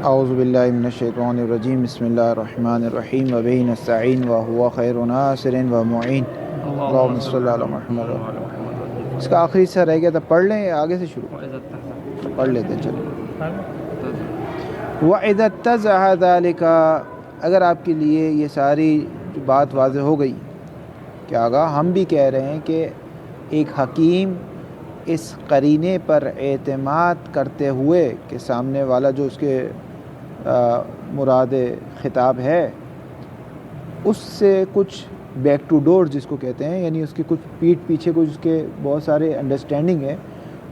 اعوذ باللہ من الشیطان الرجیم بسم اللہ الرحمن الرحیم وبہ نستعین وہو خیر ناصر ومعین اللہم صلی علی محمد. اس کا آخری حصہ رہ گیا تھا، پڑھ لیں یا آگے سے شروع پڑھ لیتے ہیں. چلو. وَإِذَا اتَّضَحَ ذَلِكَ، اگر آپ کے لیے یہ ساری بات واضح ہو گئی کہ آگاہ ہم بھی کہہ رہے ہیں کہ ایک حکیم اس قرینے پر اعتماد کرتے ہوئے کہ سامنے والا جو اس کے مراد خطاب ہے اس سے کچھ بیک ٹو ڈور جس کو کہتے ہیں، یعنی اس کی کچھ پیٹھ پیچھے کچھ اس کے بہت سارے انڈرسٹینڈنگ ہے،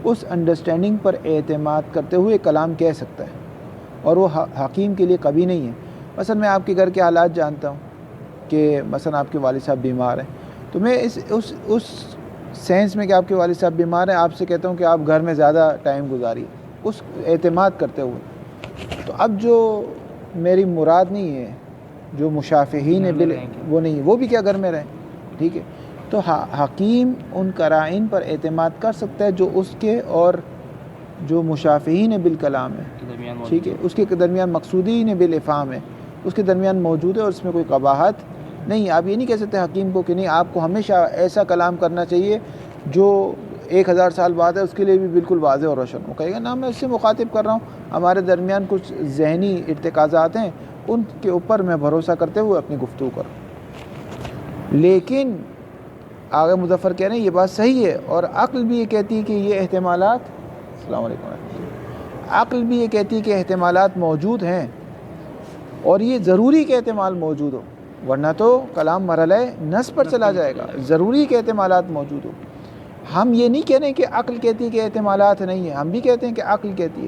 اس انڈرسٹینڈنگ پر اعتماد کرتے ہوئے کلام کہہ سکتا ہے، اور وہ حکیم کے لیے کبھی نہیں ہے. مثلا میں آپ کے گھر کے حالات جانتا ہوں کہ مثلا آپ کے والد صاحب بیمار ہیں، تو میں اس سینس میں کہ آپ کے والد صاحب بیمار ہیں آپ سے کہتا ہوں کہ آپ گھر میں زیادہ ٹائم گزاریے، اس اعتماد کرتے ہوئے. تو اب جو میری مراد نہیں ہے، جو مشافہین وہ نہیں، وہ بھی کیا گھر میں رہیں، ٹھیک ہے. تو حکیم ان قرائن پر اعتماد کر سکتا ہے جو اس کے اور جو مشافہین بالکلام ہے، ٹھیک ہے، اس کے درمیان مقصودین بالافہام ہے، اس کے درمیان موجود ہے، اور اس میں کوئی قباحت نہیں. آپ یہ نہیں کہہ سکتے حکیم کو کہ نہیں آپ کو ہمیشہ ایسا کلام کرنا چاہیے جو 1000 سال بعد ہے، اس کے لیے بھی بالکل واضح اور روشن ہو. کہے گا نا میں اس سے مخاطب کر رہا ہوں، ہمارے درمیان کچھ ذہنی ارتکازات ہیں، ان کے اوپر میں بھروسہ کرتے ہوئے اپنی گفتگو کروں. لیکن آگے مظفر کہہ رہے ہیں یہ بات صحیح ہے، اور عقل بھی یہ کہتی ہے کہ یہ احتمالات، السلام علیکم، عقل بھی یہ کہتی ہے کہ احتمالات موجود ہیں، اور یہ ضروری کہ احتمال موجود ہو، ورنہ تو کلام مرحلہ نص پر چلا جائے گا. ضروری کہ احتمالات موجود ہو. ہم یہ نہیں کہہ رہے ہیں کہ عقل کہتی ہے کہ احتمالات نہیں ہیں، ہم بھی کہتے ہیں کہ عقل کہتی ہے.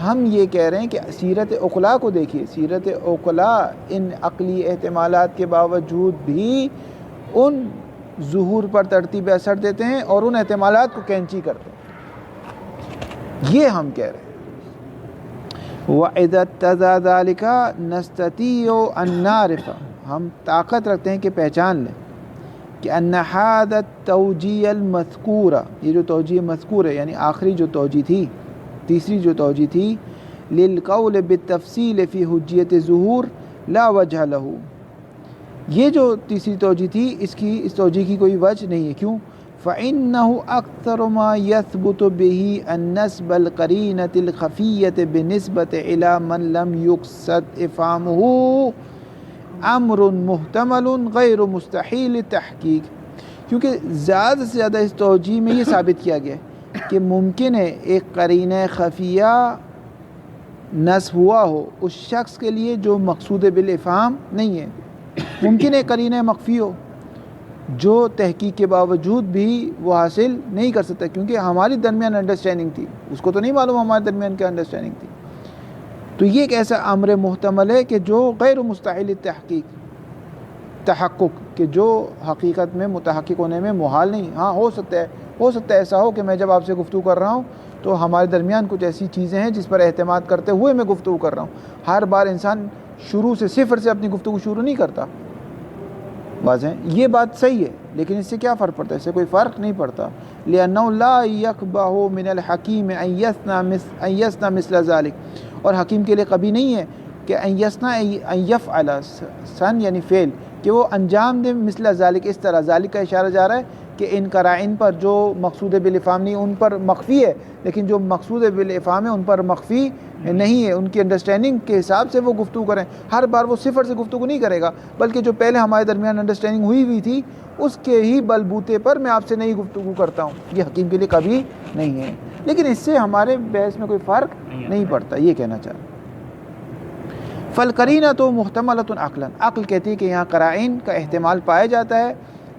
ہم یہ کہہ رہے ہیں کہ سیرت عقلاء کو دیکھیے، سیرت عقلاء ان عقلی احتمالات کے باوجود بھی ان ظہور پر ترتیب اثر دیتے ہیں اور ان احتمالات کو کینچی کرتے ہیں. یہ ہم کہہ رہے ہیں. وَإِذَا اتَّضَحَ ذَلِكَ نَسْتَطِيعُ أَن نَعْرِفَ، ہم طاقت رکھتے ہیں کہ پہچان لیں کہ ان هذا التوجیہ المذکورہ، یہ جو توجیہ مذکور ہے یعنی آخری جو توجیہ تھی، تیسری جو توجیہ تھی، للقول بالتفصیل فی حجیت ظہور لا وجہ لہ، یہ جو تیسری توجیہ تھی اس توجیہ کی کوئی وجہ نہیں ہے. کیوں؟ فإنه أكثر ما يثبت به النسب القرينة الخفية بالنسبة إلى من لم يقصد إفهامه امر محتمل غیر مستحیل تحقیق. کیونکہ زیادہ سے زیادہ اس توجیہ میں یہ ثابت کیا گیا ہے کہ ممکن ہے ایک قرینہ خفیہ نصب ہوا ہو اس شخص کے لیے جو مقصود بالافہام نہیں ہے. ممکن ہے قرینہ مخفی ہو جو تحقیق کے باوجود بھی وہ حاصل نہیں کر سکتا، کیونکہ ہماری درمیان انڈرسٹینڈنگ تھی، اس کو تو نہیں معلوم ہمارے درمیان کیا انڈرسٹینڈنگ تھی. تو یہ ایک ایسا امر محتمل ہے کہ جو غیر مستحیل تحقق، کہ جو حقیقت میں متحقق ہونے میں محال نہیں. ہاں ہو سکتا ہے ایسا ہو کہ میں جب آپ سے گفتگو کر رہا ہوں تو ہمارے درمیان کچھ ایسی چیزیں ہیں جس پر اعتماد کرتے ہوئے میں گفتگو کر رہا ہوں. ہر بار انسان شروع سے صفر سے اپنی گفتگو شروع نہیں کرتا. واضح ہے یہ بات صحیح ہے، لیکن اس سے کیا فرق پڑتا ہے؟ اس سے کوئی فرق نہیں پڑتا. لأنه لا يقبح من الحکیم ان یصنع مثل ذلك، اور حکیم کے لیے کبھی نہیں ہے کہ ان یفعل سن یعنی فعل، کہ وہ انجام دے مثل ذالک، اس طرح. ذالک کا اشارہ جا رہا ہے کہ ان قرائن پر جو مقصود بالافہام نہیں ان پر مخفی ہے، لیکن جو مقصود بالافہام ہے ان پر مخفی نہیں ہے. ان کی انڈرسٹینڈنگ کے حساب سے وہ گفتگو کریں. ہر بار وہ صفر سے گفتگو نہیں کرے گا، بلکہ جو پہلے ہمارے درمیان انڈرسٹینڈنگ ہوئی تھی اس کے ہی بلبوتے پر میں آپ سے نئی گفتگو کرتا ہوں. یہ حکیم کے لیے کبھی نہیں ہے، لیکن اس سے ہمارے بحث میں کوئی فرق نہیں پڑتا. یہ کہنا چاہ رہا ہوں. فالقرینہ تو محتملۃ عقلاً، عقل کہتی ہے کہ یہاں قرائن کا احتمال پایا جاتا ہے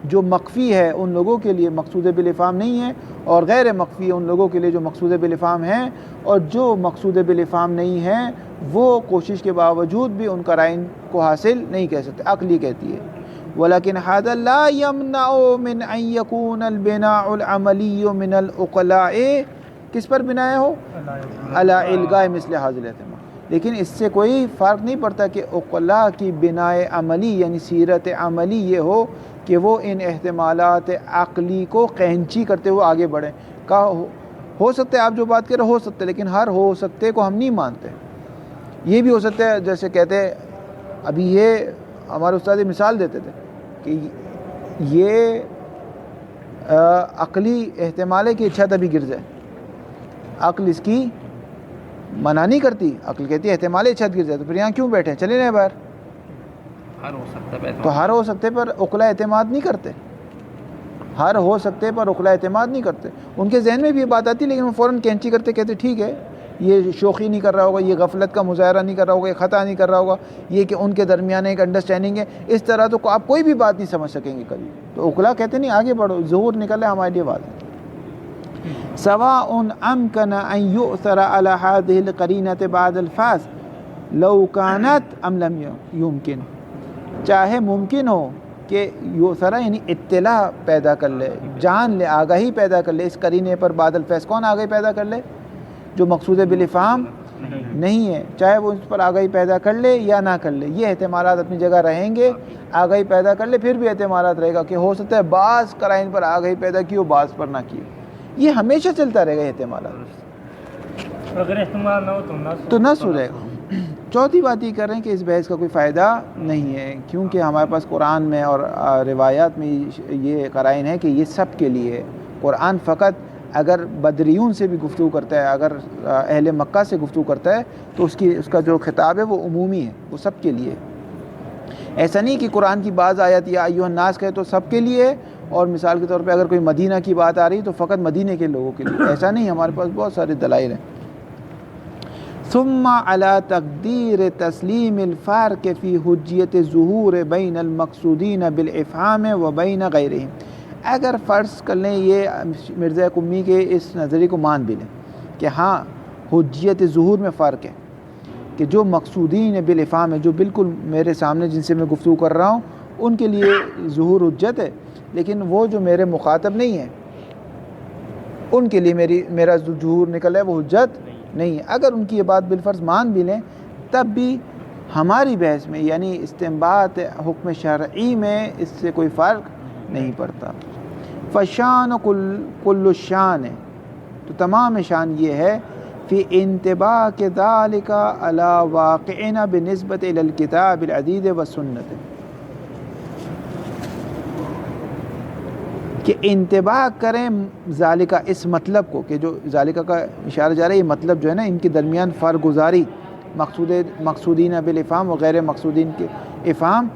جو مخفی ہے ان لوگوں کے لیے مقصود بالافہام نہیں ہے، اور غیر مخفی ہے ان لوگوں کے لیے جو مقصود بالافہام ہیں، اور جو مقصود بالافہام نہیں ہیں وہ کوشش کے باوجود بھی ان قرائن کو حاصل نہیں کر سکتے. عقل یہ کہتی ہے. ولیکن هذا لا يمنع من ان يكون البناء العملی من العقلاء، کس پر بنا ہو؟ علی الغاء مثل هذا الاحتمال. لیکن اس سے کوئی فرق نہیں پڑتا کہ عقلاء کی بناء عملی یعنی سیرت عملی یہ ہو کہ وہ ان احتمالات عقلی کو قینچی کرتے ہوئے آگے بڑھیں. ہو سکتا ہے آپ جو بات کر رہے ہو سکتا ہے، لیکن ہر ہو سکتے کو ہم نہیں مانتے. یہ بھی ہو سکتا ہے جیسے کہتے ہیں ابھی یہ ہمارے استاد مثال دیتے تھے کہ یہ عقلی احتمال ہے کہ چھت ابھی گر جائے، عقل اس کی منع نہیں کرتی، عقل کہتی ہے احتمال ہے چھت گر جائے، تو پھر یہاں کیوں بیٹھے، چلے جائیں باہر. ہر ہو سکتا ہے تو ہر ہو سکتے پر عقلا اعتماد نہیں کرتے، ہر ہو سکتے پر عقلا اعتماد نہیں کرتے. ان کے ذہن میں بھی یہ بات آتی لیکن وہ فوراً کینچی کرتے، کہتے ٹھیک ہے یہ شوخی نہیں کر رہا ہوگا، یہ غفلت کا مظاہرہ نہیں کر رہا ہوگا، یہ خطا نہیں کر رہا ہوگا، یہ کہ ان کے درمیان ایک انڈرسٹینڈنگ ہے. اس طرح تو آپ کوئی بھی بات نہیں سمجھ سکیں گے کبھی. تو عقلا کہتے نہیں آگے بڑھو، ظہور نکلے ہمارے لیے بات. سواء امکن ان یؤثر علی هذه القرینۃ بعد الفاظ لو كانت ام لم یمکن، چاہے ممکن ہو کہ یؤثر یعنی اطلاع پیدا کر لے، جان لے، آگاہی پیدا کر لے اس قرینے پر بعد الفاظ. کون آگاہی پیدا کر لے؟ جو مقصود بالافہام نہیں ہے، چاہے وہ اس پر آگاہی پیدا کر لے یا نہ کر لے، یہ احتمالات اپنی جگہ رہیں گے. آگاہی پیدا کر لے پھر بھی احتمالات رہے گا کہ ہو سکتا ہے بعض قرائن پر آگاہی پیدا کی ہو، بعض پر نہ کی ہو. یہ ہمیشہ چلتا رہے گا احتمالات. اگر احتمال نہ ہو تو نص ہو جائے گا. چوتھی بات یہ کر رہے ہیں کہ اس بحث کا کوئی فائدہ نہیں ہے، کیونکہ ہمارے پاس قرآن میں اور روایات میں یہ قرائن ہے کہ یہ سب کے لیے ہے. قرآن فقط اگر بدریون سے بھی گفتگو کرتا ہے، اگر اہل مکہ سے گفتگو کرتا ہے تو اس کا جو خطاب ہے وہ عمومی ہے، وہ سب کے لیے. ایسا نہیں کہ قرآن کی بعض آیت یا ایھا الناس کہے تو سب کے لیے، اور مثال کے طور پہ اگر کوئی مدینہ کی بات آ رہی تو فقط مدینہ کے لوگوں کے لیے. ایسا نہیں، ہمارے پاس بہت سارے دلائل ہیں. ثم على تقدیر تسلیم الفارق فی حجیت ظہور بین المقصودین بالافہام و بین غیرہم. اگر فرض کر لیں یہ مرزا قمی کے اس نظریے کو مان بھی لیں کہ ہاں حجیت ظہور میں فرق ہے، کہ جو مقصودین بالافہام ہے، جو بالکل میرے سامنے جن سے میں گفتگو کر رہا ہوں ان کے لیے ظہور حجت ہے، لیکن وہ جو میرے مخاطب نہیں ہیں ان کے لیے میرا ظہور نکل ہے وہ حجت نہیں ہے. اگر ان کی یہ بات بالفرض مان بھی لیں تب بھی ہماری بحث میں یعنی استنباط حکم شرعی میں اس سے کوئی فرق نہیں پڑتا. فشان کل الشان ہے، تو تمام شان یہ ہے فی انتباہ کے ذالک علی واقعنا بنسبت الی الکتاب العزیز والسنت، کہ انتباہ کریں ذالکہ اس مطلب کو، کہ جو ذالکہ کا اشارہ جا رہا ہے یہ مطلب جو ہے نا ان کے درمیان فرق گزاری مقصودین بالافہام و غیر مقصودین کے افہام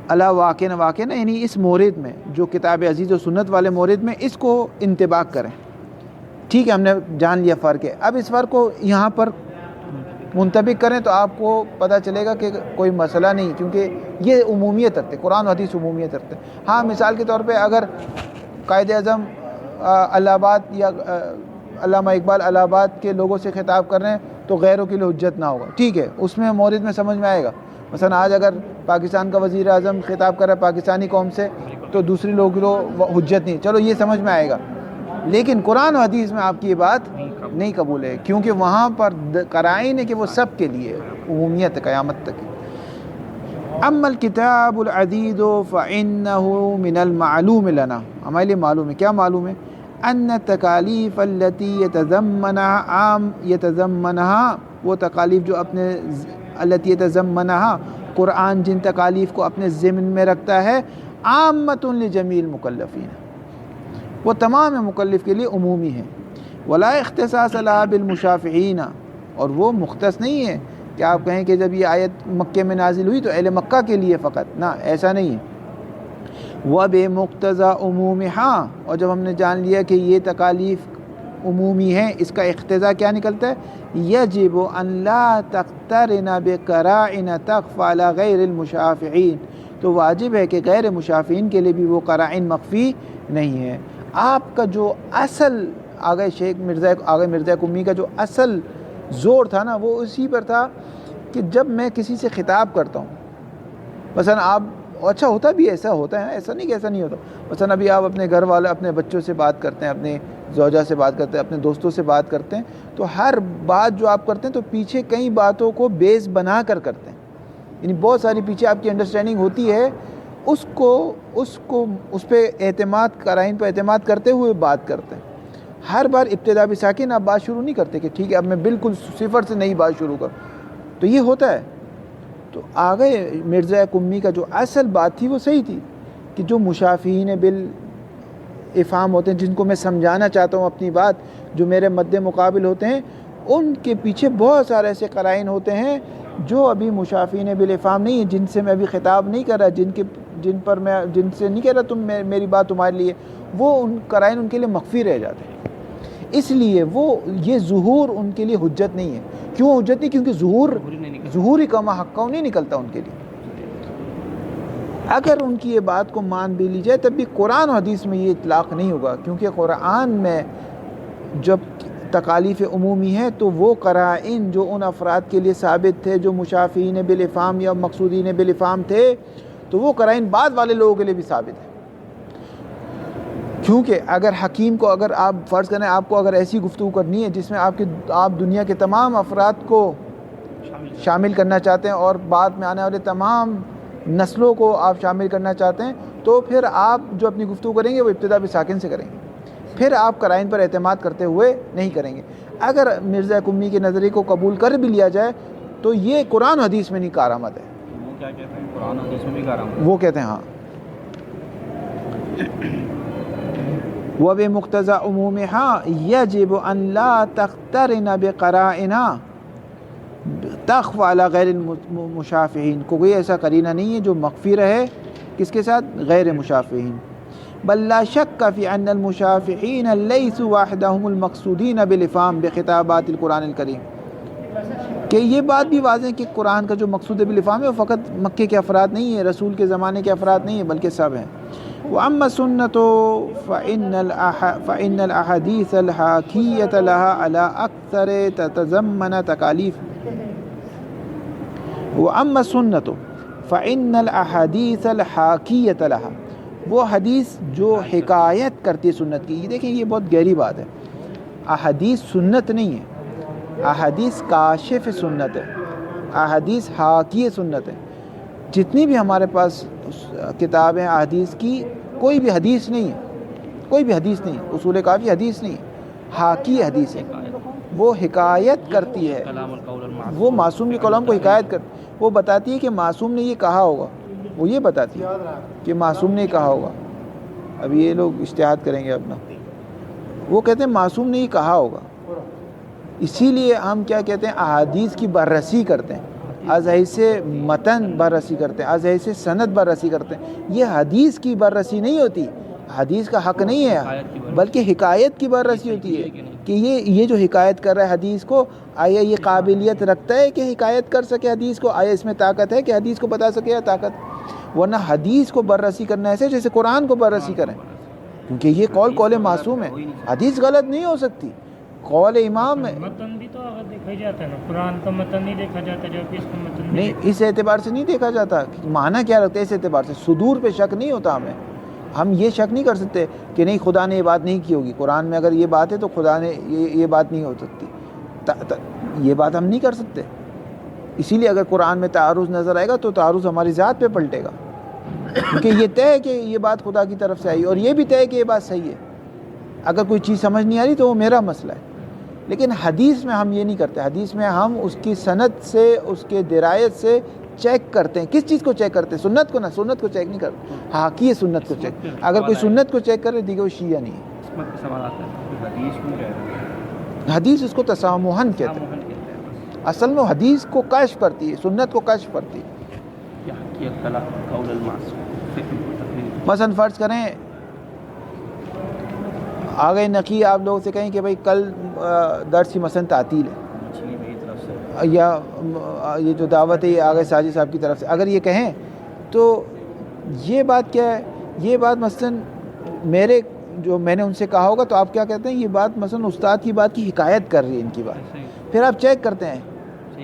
علی واقعنا یعنی اس مورد میں جو کتاب عزیز و سنت والے مورد میں اس کو انتباہ کریں. ٹھیک ہے ہم نے جان لیا فرق ہے، اب اس فرق کو یہاں پر منطبق کریں تو آپ کو پتہ چلے گا کہ کوئی مسئلہ نہیں، کیونکہ یہ عمومیت رکھتے، قرآن و حدیث عمومیت رکھتے. ہاں مثال کے طور پہ اگر قائد اعظم الہ آباد یا علامہ اقبال الہ آباد کے لوگوں سے خطاب کر رہے ہیں تو غیروں کے لیے حجت نہ ہوگا، ٹھیک ہے اس میں مورد میں سمجھ میں آئے گا. مثلا آج اگر پاکستان کا وزیر اعظم خطاب کر رہا ہے پاکستانی قوم سے تو دوسری لوگوں کو حجت نہیں، چلو یہ سمجھ میں آئے گا. لیکن قرآن و حدیث میں آپ کی یہ بات نہیں قبول ہے، کیونکہ وہاں پر قرائن ہے کہ وہ سب کے لیے عمومیت ہے قیامت تک. اما الکتاب العزیز فإنه من المعلوم لنا، ہمارے لیے معلوم ہے. کیا معلوم ہے؟ ان التکالیف التي يتضمنها وہ تکالیف جو اپنے التي يتضمنها قرآن جن تکالیف کو اپنے ضمن میں رکھتا ہے عامۃ لجمیع المکلفین، وہ تمام مکلف کے لیے عمومی ہے. ولا اختصاص لها بالمشافعین، اور وہ مختص نہیں ہے کہ آپ کہیں کہ جب یہ آیت مکے میں نازل ہوئی تو اہل مکہ کے لیے فقط، نہ ایسا نہیں ہے. وبمقتضى عمومها، اور جب ہم نے جان لیا کہ یہ تکالیف عمومی ہیں اس کا اقتضا کیا نکلتا ہے؟ یجب ان لا تقترن بقرائن تخفى على غیر المشافعین، تو واجب ہے کہ غیر مشافعین کے لیے بھی وہ قرائن مخفی نہیں ہے. آپ کا جو اصل آگے مرزا قمی کا جو اصل زور تھا نا وہ اسی پر تھا کہ جب میں کسی سے خطاب کرتا ہوں، مثلا آپ اچھا ہوتا بھی ایسا ہوتا ہے، ایسا نہیں کہ ایسا نہیں ہوتا. مثلا ابھی آپ اپنے گھر والے اپنے بچوں سے بات کرتے ہیں، اپنے زوجہ سے بات کرتے ہیں، اپنے دوستوں سے بات کرتے ہیں، تو ہر بات جو آپ کرتے ہیں تو پیچھے کئی باتوں کو بیس بنا کر کرتے ہیں، یعنی بہت ساری پیچھے آپ کی انڈرسٹینڈنگ ہوتی ہے، اس پہ اعتماد قرائن پہ اعتماد کرتے ہوئے بات کرتے ہیں. ہر بار ابتدا بساکن آپ بات شروع نہیں کرتے کہ ٹھیک ہے اب میں بالکل صفر سے نئی بات شروع کروں. تو یہ ہوتا ہے. تو آگے مرزا قمی کا جو اصل بات تھی وہ صحیح تھی کہ جو مشافہین بالافہام ہوتے ہیں، جن کو میں سمجھانا چاہتا ہوں اپنی بات، جو میرے مد مقابل ہوتے ہیں، ان کے پیچھے بہت سارے ایسے قرائن ہوتے ہیں جو ابھی مشافہین بالافہام نہیں ہیں، جن سے میں ابھی خطاب نہیں کر رہا، جن سے نہیں کہہ رہا تم میری بات تمہارے لیے، وہ ان قرائن ان کے لیے مخفی رہ جاتے ہیں. اس لیے وہ یہ ظہور ان کے لیے حجت نہیں ہے. کیوں حجت نہیں؟ کیونکہ ظہور ہی کما حقہ نہیں نکلتا ان کے لیے. اگر ان کی یہ بات کو مان بھی لی جائے تب بھی قرآن و حدیث میں یہ اطلاق نہیں ہوگا، کیونکہ قرآن میں جب تکالیف عمومی ہے تو وہ قرائن جو ان افراد کے لیے ثابت تھے جو مشافہین بالافہام یا مقصودین بالافہام تھے، تو وہ قرائن بعد والے لوگوں کے لیے بھی ثابت ہے. کیونکہ اگر حکیم کو، اگر آپ فرض کریں آپ کو اگر ایسی گفتگو کرنی ہے جس میں آپ دنیا کے تمام افراد کو شامل کرنا چاہتے ہیں اور بعد میں آنے والے تمام نسلوں کو آپ شامل کرنا چاہتے ہیں، تو پھر آپ جو اپنی گفتگو کریں گے وہ ابتدا بساکن سے کریں گے، پھر آپ قرائن پر اعتماد کرتے ہوئے نہیں کریں گے. اگر مرزا قمی کے نظریے کو قبول کر بھی لیا جائے تو یہ قرآن و حدیث میں نہیں کارآمد ہے. وہ کیا کہتے ہیں؟ قرآن و حدیث میں بھی کارآمد. وہ کہتے ہیں ہاں. وبمقتضى عمومها يجب أن لا تقترن بقرائن تخفى على غیر المشافہین. کوئی ایسا قرینہ نہیں ہے جو مخفی رہے کس کے ساتھ؟ غیر مشافہین. بل لا شک فی ان المشافہین لیسوا وحدهم المقصودین بالافہام بخطابات القرآن الکریم. کہ یہ بات بھی واضح ہے کہ قرآن کا جو مقصود بالافہام ہے وہ فقط مکے کے افراد نہیں ہیں، رسول کے زمانے کے افراد نہیں ہیں، بلکہ سب ہیں. وَأَمَّا السُنَّةُ فَإِنَّ الْأَحَادِيثَ الْحَاكِيَّةَ لَهَا عَلَى أَكْثَرِ تَتَضَمَّنُ تَكَالِيفَ. وَأَمَّا السُنَّةُ فَإِنَّ الْأَحَادِيثَ الْحَاكِيَّةَ لَهَا، وہ حدیث جو حکایت کرتی ہے سنت کی. یہ دیکھیں یہ بہت گہری بات ہے. احادیث سنت نہیں ہے، احادیث کاشف سنت ہے، احادیث حاکی سنت ہے. جتنی بھی ہمارے پاس کتابیں احادیث کی، کوئی بھی حدیث نہیں ہے، کوئی بھی حدیث نہیں. اصول کافی حدیث نہیں ہے، حاکی حدیث ہے. وہ حکایت کرتی ہے، وہ معصوم کے کلام کو حکایت کرتی، وہ بتاتی ہے کہ معصوم نے یہ کہا ہوگا، وہ یہ بتاتی ہے کہ معصوم نے یہ کہا ہوگا. اب یہ لوگ اجتہاد کریں گے اپنا. وہ کہتے ہیں معصوم نے یہ کہا ہوگا. اسی لیے ہم کیا کہتے ہیں؟ احادیث کی بررسی کرتے ہیں، از حیث متن بررسی کرتے ہیں، از حیث سند بررسی کرتے ہیں. یہ حدیث کی بررسی نہیں ہوتی، حدیث کا حق نہیں ہے، بلکہ حکایت کی بررسی ہوتی ہے کہ یہ جو حکایت کر رہا ہے حدیث کو، آیا یہ قابلیت رکھتا ہے کہ حکایت کر سکے حدیث کو؟ آیا اس میں طاقت ہے کہ حدیث کو بتا سکے یا طاقت؟ ورنہ حدیث کو بررسی کرنا ایسے جیسے قرآن کو بررسی کریں، کیونکہ یہ قول معصوم ہے. حدیث غلط نہیں ہو سکتی، قول امام ہے. متن بھی تو اگر دیکھا جاتا ہے نا، قرآن کا متن نہیں دیکھا جاتا جبکہ اس کا متن نہیں، اس اعتبار سے نہیں دیکھا جاتا. معنی کیا رکھتے ہیں اس اعتبار سے؟ صدور پہ شک نہیں ہوتا ہمیں. ہم یہ شک نہیں کر سکتے کہ نہیں خدا نے یہ بات نہیں کی ہوگی، قرآن میں اگر یہ بات ہے تو خدا نے یہ بات نہیں ہو سکتی. یہ بات ہم نہیں کر سکتے. اسی لیے اگر قرآن میں تعارض نظر آئے گا تو تعارض ہماری ذات پہ پلٹے گا، کیونکہ یہ طے ہے کہ یہ بات خدا کی طرف سے آئی، اور یہ بھی طے ہے کہ یہ بات صحیح ہے. اگر کوئی چیز سمجھ نہیں آ رہی تو وہ میرا مسئلہ ہے. لیکن حدیث میں ہم یہ نہیں کرتے. حدیث میں ہم اس کی سند سے، اس کے درایت سے چیک کرتے ہیں. کس چیز کو چیک کرتے ہیں؟ سنت کو نا. سنت کو چیک نہیں کرتے، حاکی سنت کو چیک. اگر کوئی سنت کو چیک کرے دیکھو وہ شیعہ نہیں ہے. سوال آتا ہے حدیث کیوں کہتے ہیں؟ حدیث اس کو تسامحاً کہتے ہیں. اصل میں حدیث کو کشف کرتی ہے، سنت کو کشف کرتی ہے. مثلا فرض کریں آگے نقی آپ لوگوں سے کہیں کہ بھائی کل درس کی مثلا تعطیل ہے، یا یہ جو دعوت ہے یہ آگے ساجد صاحب کی طرف سے، اگر یہ کہیں تو یہ بات کیا ہے؟ یہ بات مثلا میں نے ان سے کہا ہوگا تو آپ کیا کہتے ہیں؟ یہ بات مثلا استاد کی بات کی حکایت کر رہی ہے ان کی بات. پھر آپ چیک کرتے ہیں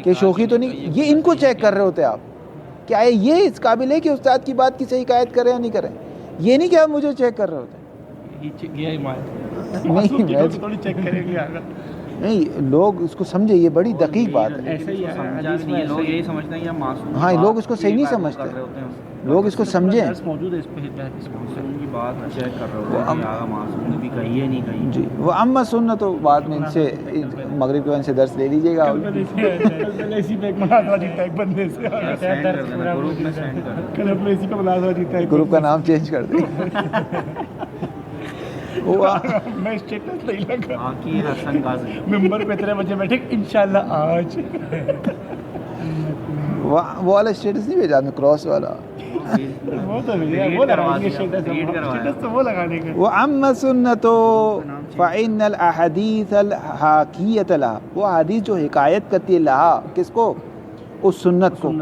کہ شوخی تو نہیں. یہ ان کو چیک کر رہے ہوتے آپ کہ آئے یہ اس قابل ہے کہ استاد کی بات کی صحیح حکایت کریں یا نہیں کریں. یہ نہیں کہ آپ مجھے چیک کر رہے ہوتے. نہیں، تھوڑی چیک کریں گے. نہیں لوگ اس کو سمجھے، یہ بڑی دقیق بات ہے. ایسے ہی ہے لوگ یہی سمجھتے ہیں یہ معصوم. ہاں لوگ اس کو صحیح نہیں سمجھتے، لوگ اس کو سمجھیں. موجود ہے اس پہ معصوم کی بات چیک کر رہے ہوتے ہیں کہ آگا معصوم نے بھی کہی ہے نہیں کہی. جی وہ اما سنت تو بعد میں ان سے مغرب کے بعد ان سے درس لے لیجیے گا. اسی پہ ایک مناظرہ جیتا ہے ایک بندے سے، گروپ میں سینڈ کر دیں. کل اپنے اسی پہ مناظرہ جیتا ہے. گروپ کا نام چینج کر دیں. میں اسٹیٹس نہیں لگا باقی حسن قاضی ممبر پہ اتنے بجے بیٹھے انشاءاللہ آج وہ والا اسٹیٹس نہیں بھیجا میں کراس والا. وہ تو وہ لگائیں گے اسٹیٹس تو وہ لگانے کا. وَأَمَّا السُّنَّةُ فَإِنَّ الْأَحَادِيثَ الْحَاكِيَّةَ لَهَا، وہ حدیث جو حکایت کرتی ہے لہا کس کو؟ اس سنت کو.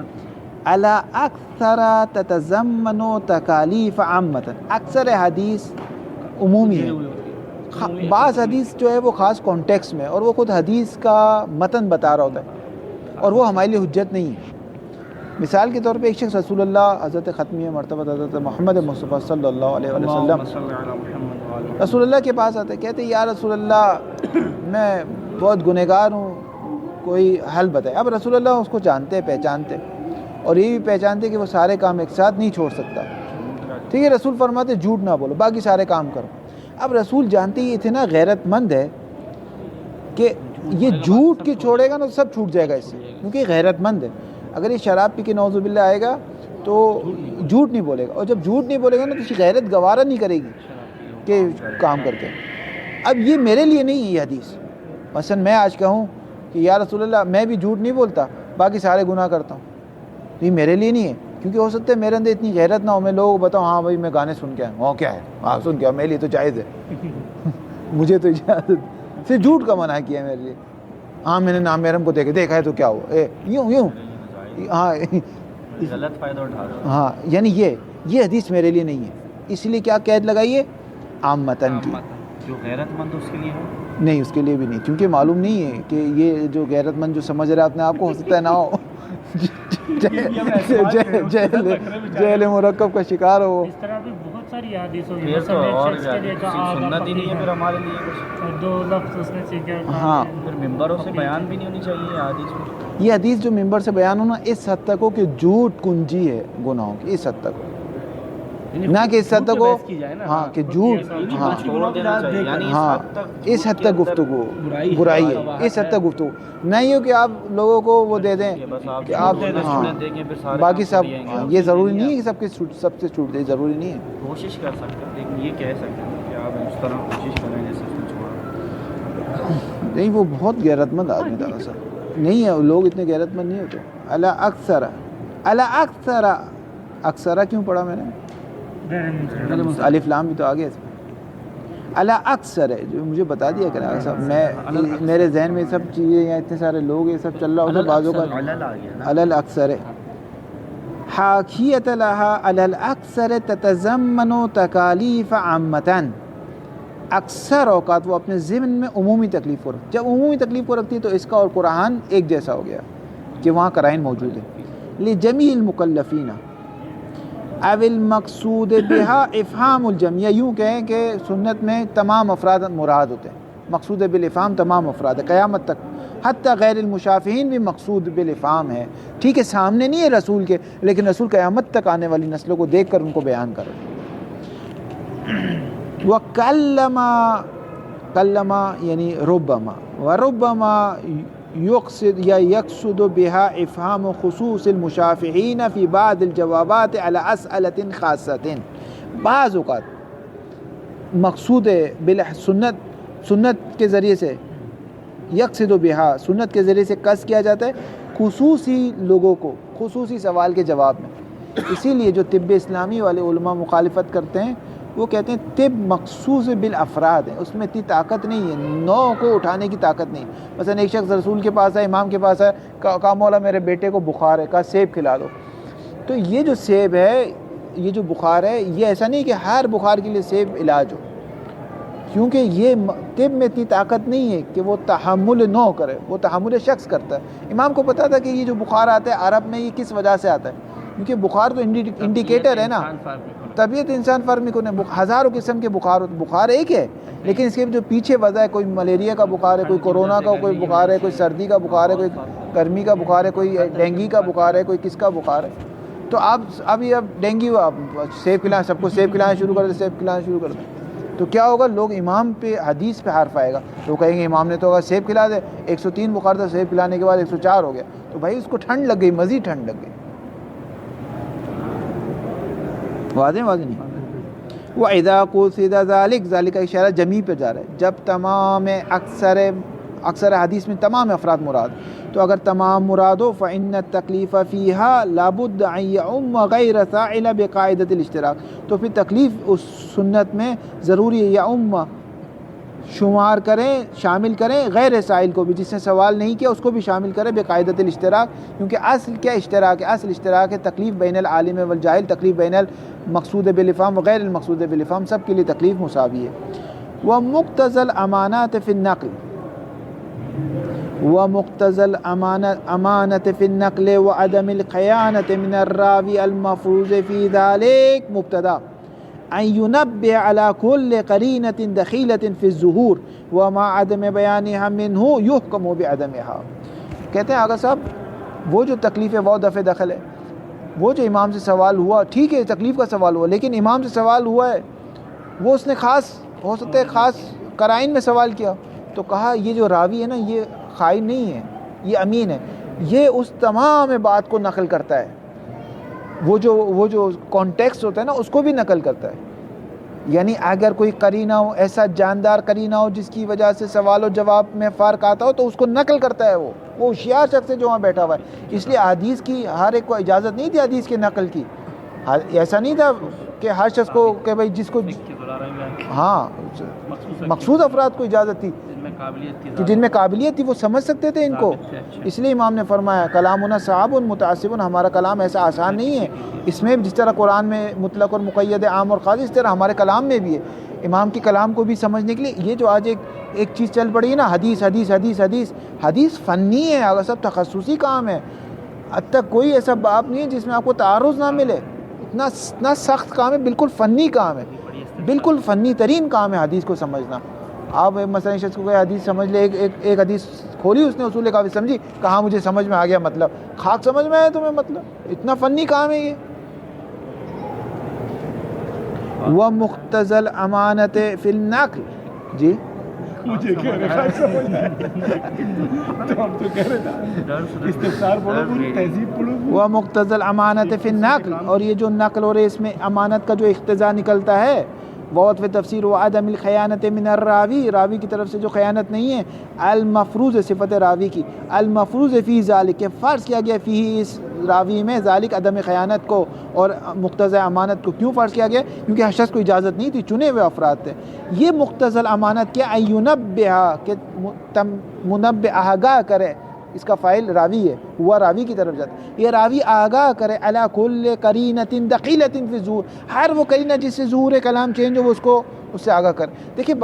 عَلَىٰ أَكْثَرَ تَتَضَمَّنُ تَكَالِيفَ عَامَّةً، اکثر حدیث عمومی ہے. بعض حدیث جو ہے وہ خاص کانٹیکس میں، اور وہ خود حدیث کا متن بتا رہا ہوتا ہے اور وہ ہمارے لیے حجت نہیں ہے. مثال کے طور پہ ایک شخص رسول اللہ حضرت ختمی مرتبہ حضرت محمد مصطفیٰ صلی اللہ علیہ وسلم رسول اللہ کے پاس آتے، کہتے یا رسول اللہ میں بہت گنہگار ہوں، کوئی حل بتائے. اب رسول اللہ اس کو جانتے پہچانتے، اور یہ بھی پہچانتے کہ وہ سارے کام ایک ساتھ نہیں چھوڑ سکتا. ٹھیک ہے، رسول فرماتے جھوٹ نہ بولو، باقی سارے کام کرو. اب رسول جانتے یہ اتنا غیرت مند ہے کہ یہ جھوٹ کے چھوڑے گا نا سب چھوٹ جائے گا اس سے، کیونکہ یہ غیرت مند ہے. اگر یہ شراب پی کے نعوذ باللہ آئے گا تو جھوٹ نہیں بولے گا، اور جب جھوٹ نہیں بولے گا نا تو اس کی غیرت گوارہ نہیں کرے گی کہ کام کرتے. اب یہ میرے لیے نہیں ہے یہ حدیث. مثلا میں آج کہوں کہ یا رسول اللہ میں بھی جھوٹ نہیں بولتا، باقی سارے گناہ کرتا ہوں، تو یہ میرے لیے نہیں ہے. کیونکہ ہو سکتا ہے میرے اندر اتنی غیرت نہ ہو، میں لوگوں کو بتاؤں ہاں بھائی میں گانے سن کے آیا ہوں، کیا ہے ہاں سن کے آؤں، میرے لیے تو جائز ہے. مجھے تو اجازت، پھر جھوٹ کا منع کیا ہے میرے لیے. ہاں میں نے نام محرم کو دیکھا ہے تو کیا ہوا، یوں ہاں غلط فائدہ اٹھا رہے ہو. ہاں یعنی یہ حدیث میرے لیے نہیں ہے. اس لیے کیا قید لگائیے عامتاً کی. جو غیرت مند اس کے لیے ہے نہیں، اس کے لیے بھی نہیں، کیونکہ معلوم نہیں ہے کہ یہ جو غیرت مند جو سمجھ رہا ہے اپنے آپ کو، ہو سکتا ہے نہ ہو، جہل مرکب کا شکار ہو. اس طرح بھی بہت ساری حدیث ہوئی. پھر تو اور سنت ہی نہیں ہے پھر ہمارے لیے کچھ. دو لفظ اس نے سیکھا. ہاں پھر ممبروں سے بیان بھی نہیں ہونی چاہیے حدیث میں. یہ حدیث جو ممبر سے بیان ہونا اس حد تک ہو کہ جھوٹ کنجی ہے گناہوں کی، اس حد تک ہو، نہ کہ اس حد تک ہو ہاں کہ جھوٹ ہاں ہاں اس حد تک گفتگو برائی ہے، اس حد تک گفتگو نہیں ہو کہ آپ لوگوں کو وہ دے دیں کہ آپ ہاں باقی سب. یہ ضروری نہیں ہے کہ سب سے چھوٹ دے، ضروری نہیں ہے. کوشش کر سکتے ہیں، لیکن یہ کہہ سکتے ہیں کہ آپ اس طرح کوشش کریں جیسے اس کو چھوڑا. نہیں وہ بہت غیرت مند آدمی تھا سر، نہیں ہے لوگ اتنے غیرت مند نہیں ہوتے. اکثر کیوں پڑھا میں نے؟ الف لام بھی تو آگے اس میں اکثر ہے جو مجھے بتا دیا کہ صاحب میں میرے ذہن میں سب چیزیں یا اتنے سارے لوگ یہ سب چل رہا ہوتا ہے بعضوں کا. الاکثر حاکیت لها علی الاکثر تتضمن تکالیف عامتاً. اکثر اوقات وہ اپنے ضمن میں عمومی تکلیف کو رکھتی. جب عمومی تکلیف کو رکھتی ہے تو اس کا اور قرآن ایک جیسا ہو گیا کہ وہاں قرائن موجود ہے. لجمیع المکلفین او المقصود بها افہام الجمع، یوں کہیں کہ سنت میں تمام افراد مراد ہوتے ہیں. مقصود بالافہام تمام افراد ہے قیامت تک، حتی غیر المشافہین بھی مقصود بالافہام ہے. ٹھیک ہے سامنے نہیں ہے رسول کے، لیکن رسول قیامت تک آنے والی نسلوں کو دیکھ کر ان کو بیان کر رہے. کلما یعنی ربما وربما يقصد بها افہام خصوص المشافہین فی بعض الجوابات علی اسئلۃ خاصۃ. بعض اوقات مقصود سنت کے ذریعے سے یقصد بها سنت کے ذریعے سے قصد کیا جاتا ہے خصوصی لوگوں کو خصوصی سوال کے جواب میں. اسی لیے جو طب اسلامی والے علماء مخالفت کرتے ہیں وہ کہتے ہیں طب مخصوص بالافراد ہے، اس میں اتنی طاقت نہیں ہے، نو کو اٹھانے کی طاقت نہیں. مثلا ایک شخص رسول کے پاس ہے، امام کے پاس ہے، کہا مولا میرے بیٹے کو بخار ہے، کہا سیب کھلا دو. تو یہ جو سیب ہے، یہ جو بخار ہے، یہ ایسا نہیں کہ ہر بخار کے لیے سیب علاج ہو، کیونکہ یہ طب میں اتنی طاقت نہیں ہے کہ وہ تحمل نو کرے، وہ تحمل شخص کرتا ہے. امام کو پتا تھا کہ یہ جو بخار آتا ہے عرب میں یہ کس وجہ سے آتا ہے، کیونکہ بخار تو انڈیکیٹر ہے نا. طبیعت انسان فرق نہیں کرنے، ہزاروں قسم کے بخار ہوتے، بخار ایک ہے لیکن اس کے جو پیچھے وجہ ہے، کوئی ملیریا کا بخار ہے، کوئی کورونا کا کوئی بخار ہے، کوئی سردی کا بخار ہے، کوئی گرمی کا بخار ہے، کوئی ڈینگی کا بخار ہے، کوئی کس کا بخار ہے. تو آپ اب ڈینگی ہوا، سیب کھلائیں، سب کو سیب کھلانا شروع کر دیں، سیب کھلانا شروع کر دیں. تو کیا ہوگا، لوگ امام پہ حدیث پہ حرف آئے گا، تو کہیں گے امام نے تو سیب کھلا دے، 103 بخار تھا، سیب کھلانے کے بعد 104 ہو گیا. تو بھائی اس کو ٹھنڈ لگ گئی، مزید ٹھنڈ لگ گئی. واضح نہیں. وَإِذَا قُصِدَ ذَلِكَ، ذَلِكَ کا اشارہ جمی پہ جا رہا ہے. جب تمام اکثر حدیث میں تمام افراد مراد، تو اگر تمام مراد ہو فَإِنَّ التَّكْلِيفَ فِيهَا لَابُدَّ أَن يَعُمَّ غَيْرَ سَائِلَ بِقَاعِدَةِ الاشتراک. تو پھر تکلیف اس سنت میں ضروری ہے یعم، شمار کریں، شامل کریں غیر سائل کو بھی، جس نے سوال نہیں کیا اس کو بھی شامل کریں بقاعدۃ الاشتراک. کیونکہ اصل کیا اشتراک ہے؟ اصل اشتراک ہے تکلیف بین العالم والجاہل، تکلیف بین المقصود بالافہام وغیر المقصود بالافہام، سب کے لیے تکلیف مساوی ہے. ومقتضى الامانات فی النقل، ومقتضى الامانة في النقل وعدم الخيانة من الراوي المفروض في ذلك مبتدا أن ينبه على كل قرينة دخيلة في الظهور وما عدم بيانها منه يحكم بعدمها. کہتے ہیں آغا صاحب، وہ جو تکلیف ہے وہ دفع دخل ہے. وہ جو امام سے سوال ہوا، ٹھیک ہے تکلیف کا سوال ہوا، لیکن امام سے سوال ہوا ہے، وہ اس نے خاص ہو سکتا ہے خاص قرائن میں سوال کیا، تو کہا یہ جو راوی ہے نا یہ خائن نہیں ہے، یہ امین ہے، یہ اس تمام بات کو نقل کرتا ہے، وہ جو کانٹیکسٹ ہوتا ہے نا اس کو بھی نقل کرتا ہے. یعنی اگر کوئی قرینہ ہو، ایسا جاندار قرینہ ہو جس کی وجہ سے سوال و جواب میں فرق آتا ہو، تو اس کو نقل کرتا ہے. وہ ہوشیار شخص ہے جو وہاں بیٹھا ہوا ہے. اس لیے حدیث کی ہر ایک کو اجازت نہیں تھی حدیث کے نقل کی. ایسا نہیں تھا کہ ہر شخص کو کہ بھائی جس کو ہاں مخصوص افراد کو اجازت تھی کہ جن میں قابلیت تھی وہ سمجھ سکتے تھے ان کو. اس لیے امام نے فرمایا کلامنا صعب متعصب، ہمارا کلام ایسا آسان نہیں ہے. اس میں جس طرح قرآن میں مطلق اور مقید، عام اور خاص، اس طرح ہمارے کلام میں بھی ہے. امام کے کلام کو بھی سمجھنے کے لیے یہ جو آج ایک چیز چل پڑی ہے نا، حدیث حدیث حدیث حدیث حدیث فنی ہے، اگر سب تخصصی کام ہے. اب تک کوئی ایسا باب نہیں ہے جس میں آپ کو تعارض نہ ملے. اتنا سخت کام ہے، بالکل فنی کام ہے، بالکل فنی ترین کام ہے حدیث کو سمجھنا. آپ مثلا شخص کو کوئی حدیث سمجھ لے، ایک حدیث کھولی اس نے اصول کافی سمجھی، کہاں مجھے سمجھ میں آ گیا، مطلب خاک سمجھ میں آیا تمہیں، مطلب اتنا فنی کام ہے یہ. وَمُقْتَضَى الْأَمَانَةِ فِي النَّقْلِ، جی مجھے کہہ رہے خاک سمجھ میں تو ہم تو کہہ رہے تھا استفسار پڑھو، پوری تہذیب پڑھو. وَمُقْتَضَى الْأَمَانَةِ فِي النَّقْلِ، اور یہ جو نقل اور اس میں امانت کا جو اقتضا نکلتا ہے، بہت فی تفسیر وعدم الخیانت من الراوی، راوی کی طرف سے جو خیانت نہیں ہے، المفروض صفت راوی کی، المفروض فی ذالک، کہ فرض کیا گیا فی اس راوی میں، ذالک عدم خیانت کو اور مقتضی امانت کو. کیوں فرض کیا گیا؟ کیونکہ ہر شخص کو اجازت نہیں تھی، چنے ہوئے افراد تھے. یہ مقتضی الامانت کیا؟ اینبہ، کہ منبہ آگاہ کرے، اس کا فاعل راوی ہے، ہوا راوی کی طرف جاتا ہے. یہ راوی آگاہ کرے علی کل قرینۃ دخیلۃ فی الظہور، ہر وہ قرینہ جس سے ظہور کلام چینج ہو اس سے آگاہ کر. دیکھیے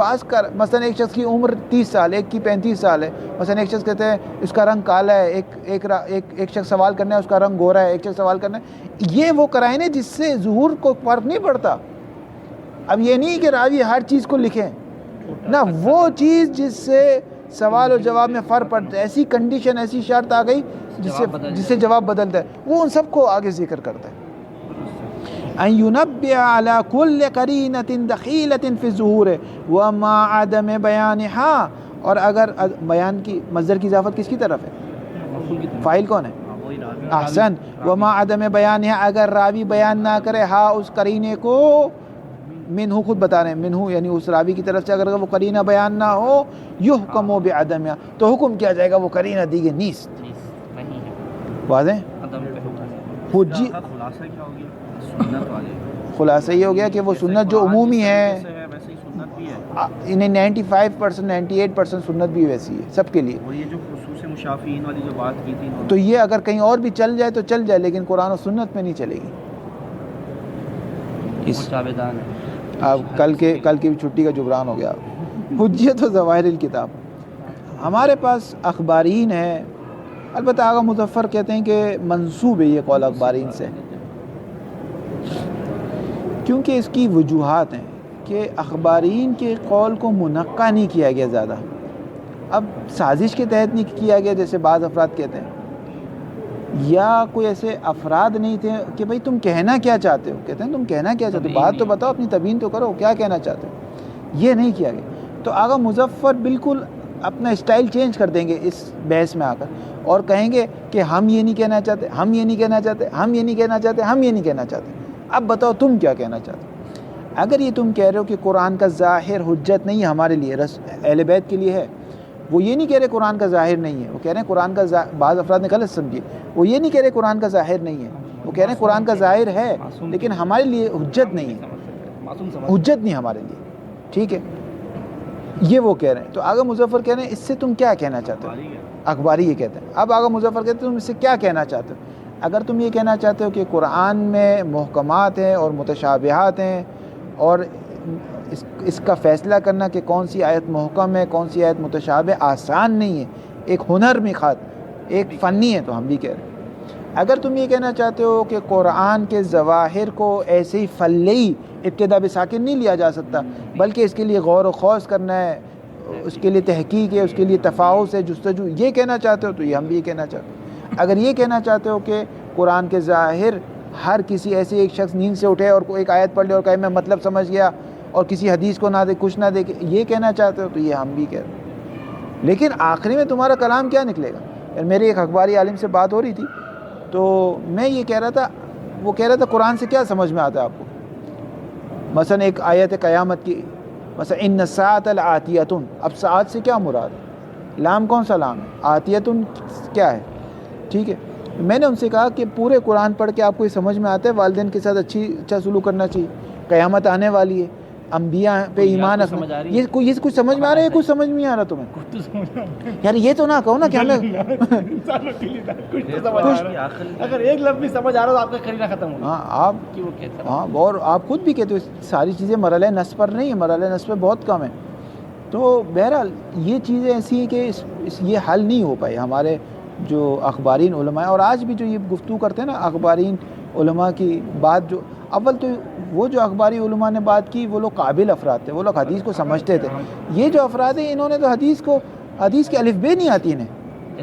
مثلا ایک شخص کی عمر 30 سال، ایک کی 35 سال ہے. مثلا ایک شخص کہتے ہیں اس کا رنگ کالا ہے، ایک شخص سوال کرنا ہے اس کا رنگ گورا ہے، ایک شخص سوال کرنا ہے. یہ وہ قرائن جس سے ظہور کو فرق نہیں پڑتا. اب یہ نہیں کہ راوی ہر چیز کو لکھیں نہ، وہ چیز جس سے سوال و جواب میں فرق پڑتا ہے، ایسی کنڈیشن، ایسی شرط آ گئی جس سے جواب بدلتا ہے، وہ ان سب کو آگے ذکر کرتا ہے. ان ينبه على كل قرينة دخيلة في الظهور وما عدم بيانها، اور اگر بیان کی مصدر کی اضافت کس کی طرف ہے؟ فاعل کون ہے؟ احسن. وما عدم بیانها، اگر راوی بیان نہ کرے ہاں اس قرینے کو، منہ خود بتا رہے ہیں، منہ یعنی اس راوی کی طرف سے اگر وہ قرینہ بیان نہ ہو، یحکم بعدمها، تو حکم کیا جائے گا وہ قرینہ دیگه نیست. واضح؟ خلاصہ یہ ہو گیا کہ وہ سنت جو عمومی ہے، انہیں 95% 98% سنت بھی ویسی ہے سب کے لیے. اور یہ جو خصوص مشافعین والی جو بات کی تھی، تو یہ اگر کہیں اور بھی چل جائے تو چل جائے، لیکن قرآن و سنت میں نہیں چلے گی. اب کل کی بھی چھٹی کا جبران ہو گیا. حجیت و ظواہر الکتاب، ہمارے پاس اخبارین ہے، البتہ آغا مظفر کہتے ہیں کہ منسوب ہے یہ قول اخبارین سے، کیونکہ اس کی وجوہات ہیں کہ اخبارین کے قول کو منقع نہیں کیا گیا زیادہ. اب سازش کے تحت نہیں کیا گیا جیسے بعض افراد کہتے ہیں, یا کوئی ایسے افراد نہیں تھے کہ بھئی تم کہنا کیا چاہتے ہو, کہتے ہیں تم کہنا کیا چاہتے ہو, بات تو بتاؤ, اپنی تبیین تو کرو, کیا کہنا چاہتے ہو. یہ نہیں کیا گیا. تو آغا مظفر بالکل اپنا اسٹائل چینج کر دیں گے اس بحث میں آ کر, اور کہیں گے کہ ہم یہ نہیں کہنا چاہتے, ہم یہ نہیں کہنا چاہتے, ہم یہ نہیں کہنا چاہتے, ہم یہ نہیں کہنا چاہتے. اب بتاؤ تم کیا کہنا چاہتے ہو. اگر یہ تم کہہ رہے ہو کہ قرآن کا ظاہر حجت نہیں ہے ہمارے لیے, اہل بیت کے لیے ہے, وہ یہ نہیں کہہ رہے قرآن کا ظاہر نہیں ہے, وہ کہہ رہے ہیں قرآن کا بعض افراد نے غلط سمجھے, وہ یہ نہیں کہہ رہے قرآن کا ظاہر نہیں ہے, وہ کہہ رہے ہیں قرآن کا ظاہر ہے لیکن ہمارے لیے حجت نہیں ہے, حجت نہیں ہمارے لیے, ٹھیک ہے, یہ وہ کہہ رہے ہیں. تو آغا مظفر کہہ رہے ہیں اس سے تم کیا کہنا چاہتے ہو. اخباری یہ کہتے ہیں. اب آغا مظفر کہتے ہیں تم اس سے کیا کہنا چاہتے ہو. اگر تم یہ کہنا چاہتے ہو کہ قرآن میں محکمات ہیں اور متشابہات ہیں, اور اس کا فیصلہ کرنا کہ کون سی آیت محکم ہے کون سی آیت متشابہ آسان نہیں ہے, ایک ہنر میں ایک فنی ہے, تو ہم بھی کہہ رہے ہیں. اگر تم یہ کہنا چاہتے ہو کہ قرآن کے ظواہر کو ایسے ہی فلئی ابتدا بساکن نہیں لیا جا سکتا, بلکہ اس کے لیے غور و خوض کرنا ہے, اس کے لیے تحقیق ہے, اس کے لیے تفاوض ہے, جستجو, یہ کہنا چاہتے ہو تو یہ ہم بھی یہ کہنا چاہتے ہیں. اگر یہ کہنا چاہتے ہو کہ قرآن کے ظاہر ہر کسی ایسے ایک شخص نیند سے اٹھے اور ایک آیت پڑھ لے اور کہے میں مطلب سمجھ گیا اور کسی حدیث کو نہ دے, کچھ نہ دے, یہ کہنا چاہتے ہو تو یہ ہم بھی کہہ رہے ہیں. لیکن آخری میں تمہارا کلام کیا نکلے گا. میری ایک اخباری عالم سے بات ہو رہی تھی, تو میں یہ کہہ رہا تھا, وہ کہہ رہا تھا قرآن سے کیا سمجھ میں آتا ہے آپ کو. مثلا ایک آیت قیامت کی, مثلا ان الساعۃ لآتیۃ, اب ساعت سے کیا مراد ہے, لام کون سا لام ہے, آتیۃ کیا ہے, ٹھیک ہے. میں نے ان سے کہا کہ پورے قرآن پڑھ کے آپ کو یہ سمجھ میں آتا ہے والدین کے ساتھ اچھا سلوک کرنا چاہیے, قیامت آنے والی ہے, انبیاء پہ ایمان رکھنا, یہ کچھ سمجھ میں آ رہا ہے, کچھ سمجھ میں نہیں آ رہا تمہیں یار. یہ تو نہ کہو نا کہ ہمیں اگر ایک لفظ بھی سمجھ آ رہا تو آپ کا قرینہ ختم ہو. ہاں, اور آپ خود بھی کہتے ہو ساری چیزیں مرحلہ نصب پر نہیں ہے, مرحلہ نصب پہ بہت کم ہے. تو بہرحال یہ چیزیں ایسی ہیں کہ یہ حل نہیں ہو پائی ہمارے جو اخبارین علماء. اور آج بھی جو یہ گفتگو کرتے ہیں نا اخبارین علماء کی بات, جو اول تو وہ جو اخباری علماء نے بات کی وہ لوگ قابل افراد تھے, وہ لوگ حدیث کو سمجھتے تھے. یہ جو افراد ہیں انہوں نے تو حدیث کی الف بے نہیں آتی انہیں.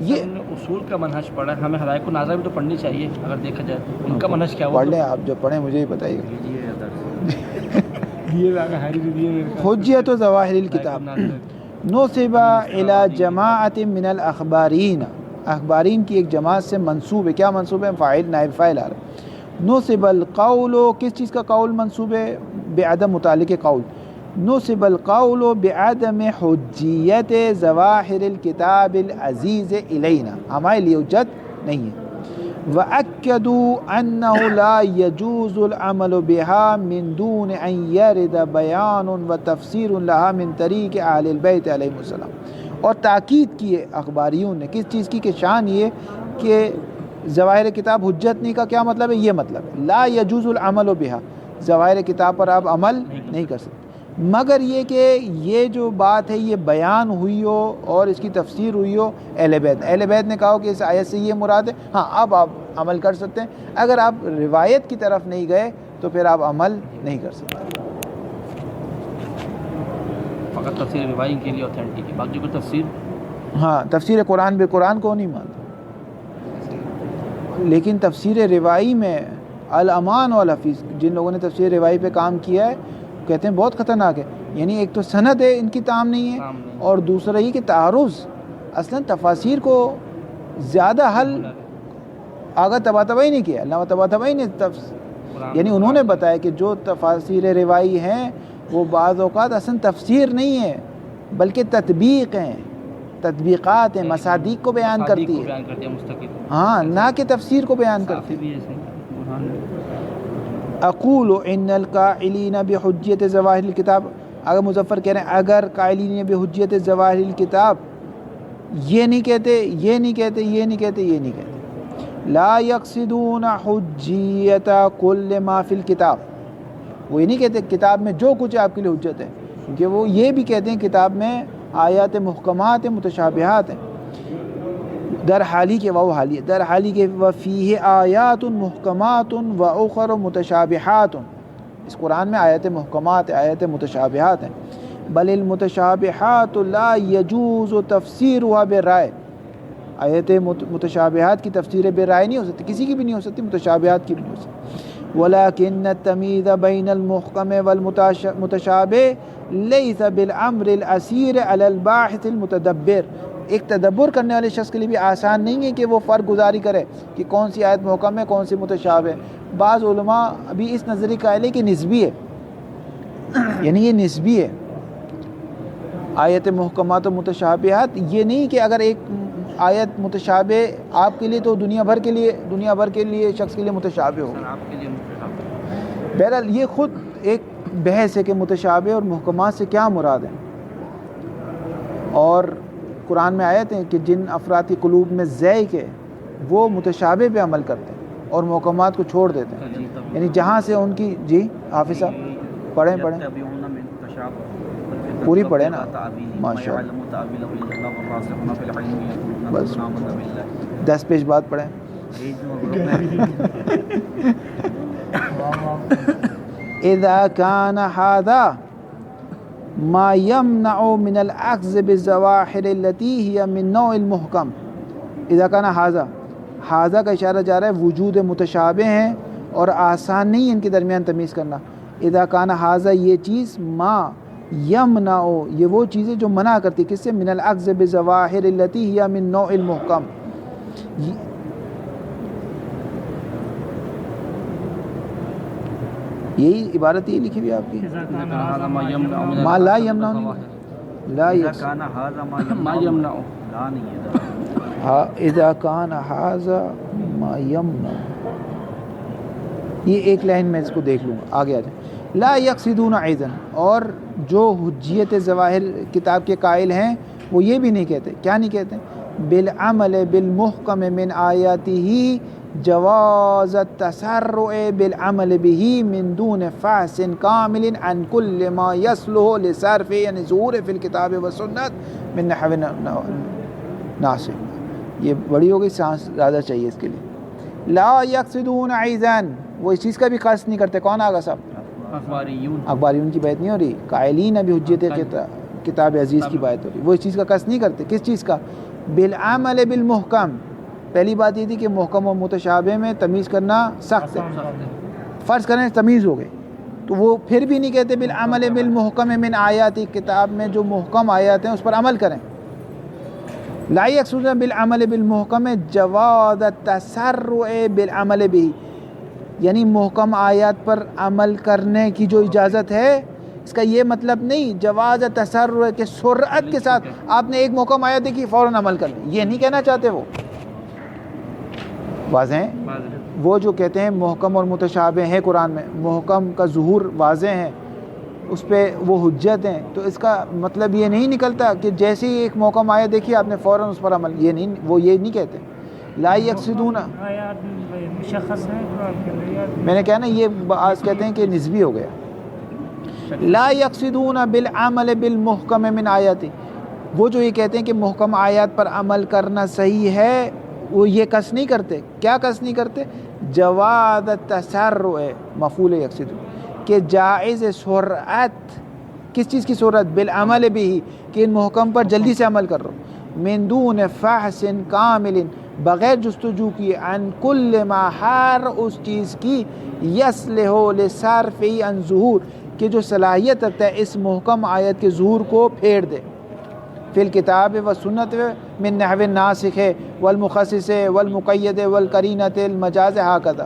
یہ اصول کا منہج پڑھا ہے, ہمیں حدائق النازلہ بھی تو پڑھنی چاہیے اگر دیکھا جائے. ان کا منہج کیا ہوا پڑھ لیں آپ, جو پڑھیں مجھے ہی بتائیے. حجیت و ظواہر الکتاب نسب الی جماعت من الاخبارین, اخبارین کی ایک جماعت سے منسوب ہے. کیا منسوب ہے, فاعل نائب فاعل آ رہا ہے. نسب القول, کس چیز کا قول منسوب ہے, بعدم متعلق قول. نسب القول بعدم حجیت ظواہر الکتاب العزیز الینا, ہمارے لیے حجت نہیں ہے. وَأَكَّدُوا أَنَّهُ لَا يَجُوزُ الْعَمَلُ بِهَا مِن دُونِ أَن يَرِدَ بَيَانٌ وَتَفْسِيرٌ لَهَا مِن طَرِيقِ أَهْلِ الْبَيْتِ عَلَيْهِمُ السَّلَامُ. اور تاکید کی ہے اخباریون نے کس چیز کی, کہ شان یہ کہ ظواہر کتاب حجت نہیں کا کیا مطلب ہے, یہ مطلب ہے لا يجوز العمل بها, ظواہر کتاب پر آپ عمل نہیں کر سکتے, مگر یہ کہ یہ جو بات ہے یہ بیان ہوئی ہو اور اس کی تفسیر ہوئی ہو اہل بیت. اہل بیت نے کہا کہ اس آیت سے یہ مراد ہے, ہاں اب آپ عمل کر سکتے ہیں. اگر آپ روایت کی طرف نہیں گئے تو پھر آپ عمل نہیں کر سکتے. فقط تفسیر روائی کے لیے اوتھینٹک ہے, باقی کوئی تفسیر, ہاں تفسیر قرآن بے قرآن کو نہیں مانتا, لیکن تفسیر روائی میں الامان والحفیظ, جن لوگوں نے تفسیر روائی پہ کام کیا ہے کہتے ہیں بہت خطرناک ہے. یعنی ایک تو سند ہے ان کی تام نہیں ہے, اور دوسرا یہ کہ تعارض, اصلا تفاسیر کو زیادہ حل آگاہ طباطبائی نہیں کیا, علامہ طباطبائی نے یعنی انہوں نے بتایا کہ جو تفاسیر روائی ہیں وہ بعض اوقات اصلا تفسیر نہیں ہے بلکہ تطبیق ہیں, تطبیقات ہیں, مصادیق کو بیان کرتی ہے, ہاں نہ کہ تفسیر کو بیان کرتی ہے. اقول ان القائلین بحجیت ظواہر الکتاب, اگر مظفر کہہ رہے ہیں اگر قائلین بحجیت ظواہر الکتاب, یہ نہیں کہتے, یہ نہیں کہتے, یہ نہیں کہتے, یہ نہیں کہتے, لا یقصدون حجیت کل ما فی الکتاب, وہ یہ نہیں کہتے کتاب میں جو کچھ آپ کے لیے حجت ہے, کیونکہ وہ یہ بھی کہتے ہیں کتاب میں آیات محکمات ہیں, متشابہات ہیں. در حالی کے وہ حالی, در حالی کے وفیہ آیات محکمات و اخر متشابہات, اس قرآن میں آیت محکمات آیت متشابہات ہیں. بل المتشابہات لا یجوز تفسیرها بالرائے. آیت متشابہات کی تفسیر بالرائے نہیں ہو سکتی، کسی کی بھی نہیں ہو سکتی، متشابہات کی بھی نہیں ہو سکتی. ولكن التمييز بين المحكم والمتشابه ليس بالامر الاسير على الباحث المتدبر. ایک تدبر کرنے والے شخص کے لیے بھی آسان نہیں ہے کہ وہ فرق گزاری کرے کہ کون سی آیت محکم ہے کون سی متشابہ ہے. بعض علماء ابھی اس نظریے قائل ہے کہ نسبی ہے، یعنی یہ نسبی ہے. آیت محکمات و متشابہات یہ نہیں کہ اگر ایک آیت متشابہ آپ کے لیے تو دنیا بھر کے لیے شخص کے لیے متشابہ ہو. آپ کے لیے بہرحال یہ خود ایک بحث ہے کہ متشابہ اور محکمات سے کیا مراد ہے. اور قرآن میں آیت ہیں کہ جن افراد کی قلوب میں ضعف ہے وہ متشابہ پہ عمل کرتے ہیں اور محکمات کو چھوڑ دیتے ہیں. یعنی جہاں سے ان کی جی حافظ صاحب پڑھیں پوری پڑھیں نا ماشاء اللہ. بس 10 پیج بعد پڑھیں. اذا كان هذا ما يمنع من الاخذ بالظواهر التي هي من نوع المحكم. اذا كان هذا کا اشارہ جا رہا ہے وجود متشابہ ہیں اور آسان نہیں ان کے درمیان تمیز کرنا. اذا كان هذا یہ چیز ما یمنع یہ وہ چیزیں جو منع کرتی کس سے من الاخذ بالظواہر التي هي من نوع المحكم. یہی عبارت یہ لکھی ہوئی آپ کی ما لا یمنع لا یمنع اذا کان ھذا ما یمنع. یہ ایک لائن میں اس کو دیکھ لوں گا آگے آ جائیں. لا یقصدون ایضا اور جو حجیت ظواہر کتاب کے قائل ہیں وہ یہ بھی نہیں کہتے. کیا نہیں کہتے؟ بالعمل بالمحکم من آیاتہ جواز التسرع بالعمل به من دون فحص کامل عن كل ما يصلح لصرف یعنی ظہور فی الکتاب والسنت من نحو ناسخ. یہ بڑی ہو گئی سانس زیادہ چاہیے اس کے لیے. لا یقصدون ایضا وہ اس چیز کا بھی قصد نہیں کرتے. کون آگا صاحب؟ اخباریون کی بات نہیں ہو رہی، قائلین ابھی حجیت کتاب عزیز کی بات ہو رہی. وہ اس چیز کا قصد نہیں کرتے. کس چیز کا؟ بالعمل بالمحکم. پہلی بات یہ تھی کہ محکم و متشابہ میں تمیز کرنا سخت ہے. فرض کریں تمیز ہو گئی تو وہ پھر بھی نہیں کہتے بالعمل بالمحکم من آیات، کتاب میں جو محکم آیات ہیں اس پر عمل کریں. لا یقصدون بالعمل بالمحکم جواز التسرع بالعمل به، یعنی محکم آیات پر عمل کرنے کی جو اجازت ہے اس کا یہ مطلب نہیں جواز تسرع کہ سرعت کے ساتھ آپ نے ایک محکم آیت دیکھی فوراً عمل کر لیں، یہ نہیں کہنا چاہتے. وہ واضح ہیں. وہ جو کہتے ہیں محکم اور متشابہ ہیں قرآن میں، محکم کا ظہور واضح ہے اس پہ وہ حجت ہیں، تو اس کا مطلب یہ نہیں نکلتا کہ جیسے ہی ایک محکم آیت دیکھی آپ نے فوراً اس پر عمل. یہ نہیں، وہ یہ نہیں کہتے. لا یقصدون میں نے کہا نا یہ آج کہتے ہیں کہ نسبی ہو گیا. لا یقصدون بالعمل بالمحکم من آیات، وہ جو یہ کہتے ہیں کہ محکم آیات پر عمل کرنا صحیح ہے وہ یہ قصد نہیں کرتے. کیا قصد نہیں کرتے؟ جواز التسرع مفعول یقصد کہ جائز سرعت. کس چیز کی سرعت؟ بالعمل بھی کہ ان محکم پر جلدی سے عمل کر رہو. من دون فحص کامل بغیر جستجو کی عن کل ما ہر اس چیز کی یصلح لصرف عن ظہور کہ جو صلاحیت رکھتا ہے اس محکم آیت کے ظہور کو پھیر دے. فی الکتاب و سنت من نحو الناسخ والمخصص والمقید والقرینۃ المجاز ہکذا.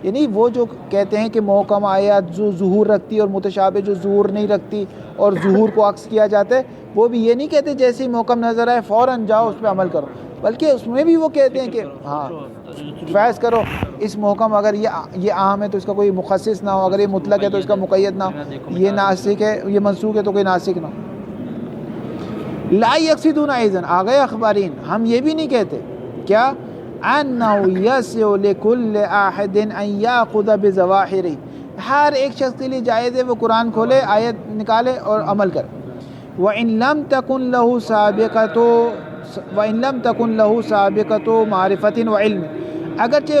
یعنی وہ جو کہتے ہیں کہ محکم آیات جو ظہور رکھتی اور متشابہ جو ظہور نہیں رکھتی اور ظہور کو عکس کیا جاتا ہے، وہ بھی یہ نہیں کہتے جیسے ہی محکم نظر آئے فوراً جاؤ اس پہ عمل کرو، بلکہ اس میں بھی وہ کہتے ہیں کہ ہاں فیض کرو اس محکم اگر یہ عام ہے تو اس کا کوئی مخصص نہ ہو، اگر یہ مطلق ہے تو اس کا مقید نہ ہو، یہ ناسخ ہے یہ منسوخ ہے تو کوئی ناسخ نہ ہو. لا یقصدون ایضا آگئے اخبارین. ہم یہ بھی نہیں کہتے کیا انه یسع لکل احد ان یاخذ بظواہر، ہر ایک شخص کے لیے جائز ہے وہ قرآن کھولے آیت نکالے اور عمل کرے. وان لم تکن له سابقۃ معرفت وعلم، اگرچہ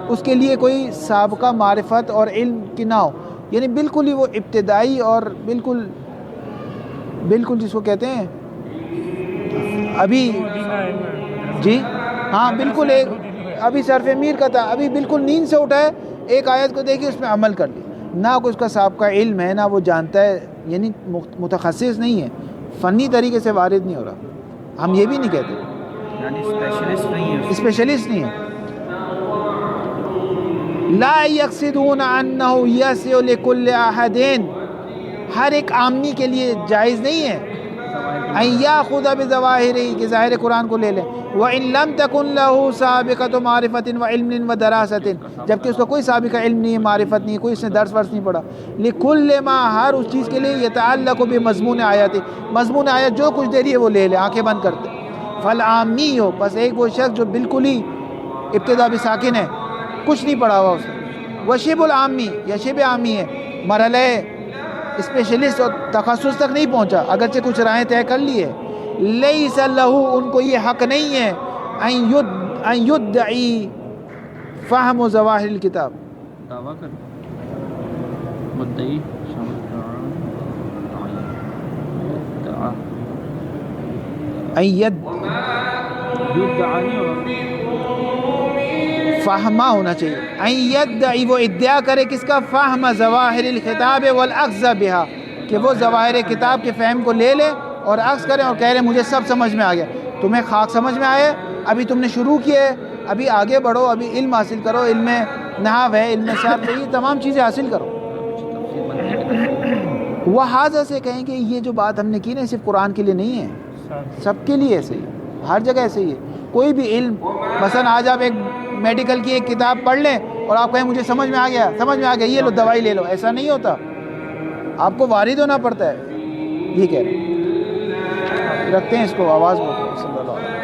اس کے لیے کوئی سابقہ معرفت اور علم کی نہ ہو. یعنی بالکل ہی وہ ابتدائی اور بالکل جس کو کہتے ہیں ابھی جی ہاں بالکل ایک ابھی صرف میر کا تھا، ابھی بالکل نیند سے اٹھا ہے، ایک آیت کو دیکھی اس میں عمل کر لی، نہ کوئی اس کا سابقہ علم ہے، نہ وہ جانتا ہے، یعنی متخصص نہیں ہے، فنی طریقے سے وارد نہیں ہو رہا، ہم یہ بھی نہیں کہتے، یعنی اسپیشلسٹ نہیں ہے۔ لا یقصدون انہ یسع لکل احد، ہر ایک عامی کے لیے جائز نہیں ہے ان یاخذ بظواہرہ کہ ظاہر قرآن کو لے لے، وان لم تکن لہ سابقۃ معرفۃ وعلم ودراست، جبکہ اس کا کوئی سابقہ علم نہیں ہے، معرفت نہیں ہے، کوئی اس نے درس ورس نہیں پڑھا، لکل ما، ہر اس چیز کے لیے یتعلق بمضمون آیات، مضمون آیت جو کچھ دے رہی ہے وہ لے لے، آنکھیں بند کرتے، فالعامی ہو، بس ایک وہ شخص جو بالکل ہی ابتدا بھی ساکن ہے، کچھ نہیں پڑھا ہوا اس نے، وشب العامی یا شب عامی ہے، مرحلہ اسپیشلسٹ اور تخصص تک نہیں پہنچا، اگرچہ کچھ راہیں طے کر لی ہے، لیس لہو، ان کو یہ حق نہیں ہے ان یدعی فہم و ظواہر الکتاب، دعویٰ کر مدعی فہمہ ہونا چاہیے، ان یدعی، وہ ادعا کرے کس کا، فہم ظواہر الکتاب والاخذ بہا، کہ وہ ظواہر کتاب کے فہم کو لے لے اور عکس کریں اور کہہ رہے مجھے سب سمجھ میں آ گیا، تمہیں خاک سمجھ میں آئے، ابھی تم نے شروع کیے، ابھی آگے بڑھو، ابھی علم حاصل کرو، علم نحو ہے، علم صرف ہے، یہ تمام چیزیں حاصل کرو۔ وہ حاضر سے کہیں کہ یہ جو بات ہم نے کی نا صرف قرآن کے لیے نہیں ہے، سب کے لیے ایسے ہی، ہر جگہ ایسے ہی ہے، کوئی بھی علم، مثلا آج آپ ایک میڈیکل کی ایک کتاب پڑھ لیں اور آپ کہیں مجھے سمجھ میں آ گیا، یہ لو دوائی لے لو، ایسا نہیں ہوتا، آپ کو وارد ہونا پڑتا ہے، یہ کہہ رہے ہیں۔ رکھتے ہیں اس کو، آواز بہت صلی اللہ علیہ وسلم۔